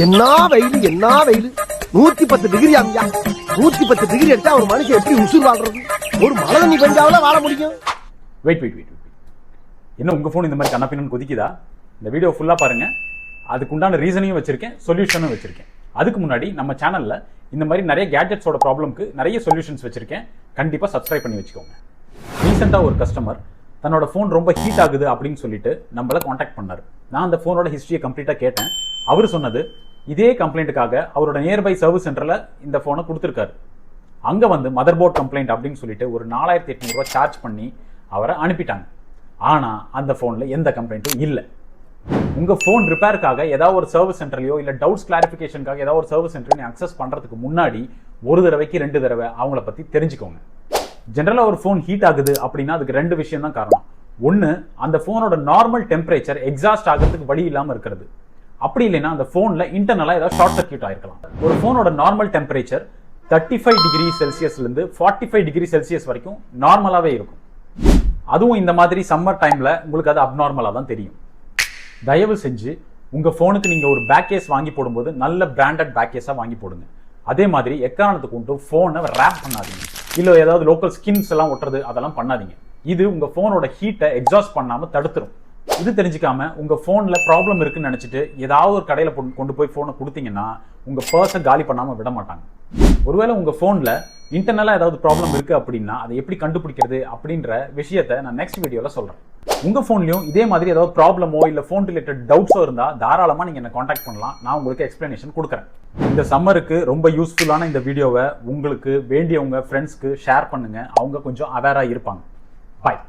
என்ன வெயில் என்ன வெயில் 110 டிகிரி அம்யா 110 டிகிரி அடிச்சா ஒரு மனுஷன் எப்படி உசுர் வாழ்றது ஒரு மழை தண்ணி பெஞ்சாவில வாழ முடியும் வெயிட் என்ன உங்க போன் இந்த மாதிரி கண்ணப்பின்னு கொதிக்குதா இந்த வீடியோ ஃபுல்லா பாருங்க அதுக்கு உண்டான ரீசனையும் வச்சிருக்கேன் சொல்யூஷனும் வச்சிருக்கேன் அதுக்கு முன்னாடி நம்ம சேனல்ல இந்த மாதிரி நிறைய கேட்ஜெட்ஸோட ப்ராப்ளம்க்கு நிறைய சொல்யூஷன்ஸ் வச்சிருக்கேன் கண்டிப்பா சப்ஸ்கிரைப் பண்ணி வச்சுக்கோங்க ரீசெண்டா ஒரு கஸ்டமர் தன்னோட ஃபோன் ரொம்ப ஹீட் ஆகுது அப்படின்னு சொல்லிட்டு நம்மள காண்டாக்ட் பண்ணாரு நான் அந்த ஃபோனோட ஹிஸ்டரியை கம்ப்ளீட்டா கேட்டேன் அவர் சொன்னது இதே கம்ப்ளைண்ட்டுக்காக அவரோட நியர்பை சர்வீஸ் சென்டர்ல இந்த ஃபோனை கொடுத்துருக்காரு அங்க வந்து மதர் போர்ட் கம்ப்ளைண்ட் அப்படின்னு சொல்லிட்டு ஒரு 4800 ரூபாய் சார்ஜ் பண்ணி அவரை அனுப்பிட்டாங்க ஆனா அந்த ஃபோன்ல எந்த கம்ப்ளைண்ட்டும் இல்லை உங்க ஃபோன் ரிப்பேருக்காக ஏதாவது ஒரு சர்வீஸ் சென்டர்லையோ இல்ல டவுட்ஸ் கிளாரிஃபிகேஷனுக்காக ஏதாவது ஒரு சர்வீஸ் சென்டர் அக்சஸ் பண்றதுக்கு முன்னாடி ஒரு தடவைக்கு 2 தடவை அவங்கள பத்தி தெரிஞ்சுக்கோங்க ஜெனரலா ஒரு ஃபோன் ஹீட் ஆகுது அப்படின்னா அதுக்கு 2 விஷயம் தான் காரணம் ஒன்னு அந்த ஃபோனோட நார்மல் டெம்பரேச்சர் எக்ஸாஸ்ட் ஆகிறதுக்கு வழி இல்லாம இருக்கிறது அப்படி இல்லைன்னா அந்த ஃபோன்ல இன்டர்னலா ஏதாவது ஷார்ட் சர்க்யூட் ஆயிருக்கலாம் ஒரு ஃபோனோட நார்மல் டெம்பரேச்சர் 35 டிகிரி செல்சியஸ்ல இருந்து 45 டிகிரி செல்சியஸ் வரைக்கும் நார்மலாவே இருக்கும் அதுவும் இந்த மாதிரி சம்மர் டைம்ல உங்களுக்கு அது அப்நார்மலா தான் தெரியும் தயவு செஞ்சு உங்க போனுக்கு நீங்க ஒரு பேக் கேஸ் வாங்கி போடும்போது நல்ல பிராண்டட் பேக் கேஸா வாங்கி போடுங்க அதே மாதிரி எக்காரணத்துக்கு கொண்டு போனை ரேப் பண்ணாதீங்க இல்ல ஏதாவது லோக்கல் ஸ்கின்ஸ் எல்லாம் ஒட்டுறது அதெல்லாம் பண்ணாதீங்க இது உங்க போனோட ஹீட்டை எக்ஸாஸ்ட் பண்ணாம தடுத்துரும் இது தெரிஞ்சுக்காம உங்க போன்ல ப்ராப்ளம் இருக்குன்னு நினைச்சிட்டு ஏதாவது ஒரு கடையில கொண்டு போய் போனை கொடுத்தீங்கன்னா உங்க பர்ஸை காலி பண்ணாம விட மாட்டாங்க ஒருவேளை உங்க போன்ல இன்டர்னலா ஏதாவது ப்ராப்ளம் இருக்கு அப்படின்னா அதை எப்படி கண்டுபிடிக்கிறது அப்படின்ற விஷயத்தை நான் நெக்ஸ்ட் வீடியோல சொல்றேன் உங்க போன்லயும் இதே மாதிரி ஏதாவது ப்ராப்ளமோ இல்ல போன் ரிலேட்டட் டவுட்ஸோ இருந்தா தாராளமா நீங்க என்ன காண்டாக்ட் பண்ணலாம் நான் உங்களுக்கு எக்ஸ்பிளனேஷன் கொடுக்குறேன் இந்த சம்மருக்கு ரொம்ப யூஸ்ஃபுல்லான இந்த வீடியோவை உங்களுக்கு வேண்டியவங்க ஃப்ரெண்ட்ஸ்க்கு ஷேர் பண்ணுங்க அவங்க கொஞ்சம் அவேரா இருப்பாங்க பாய்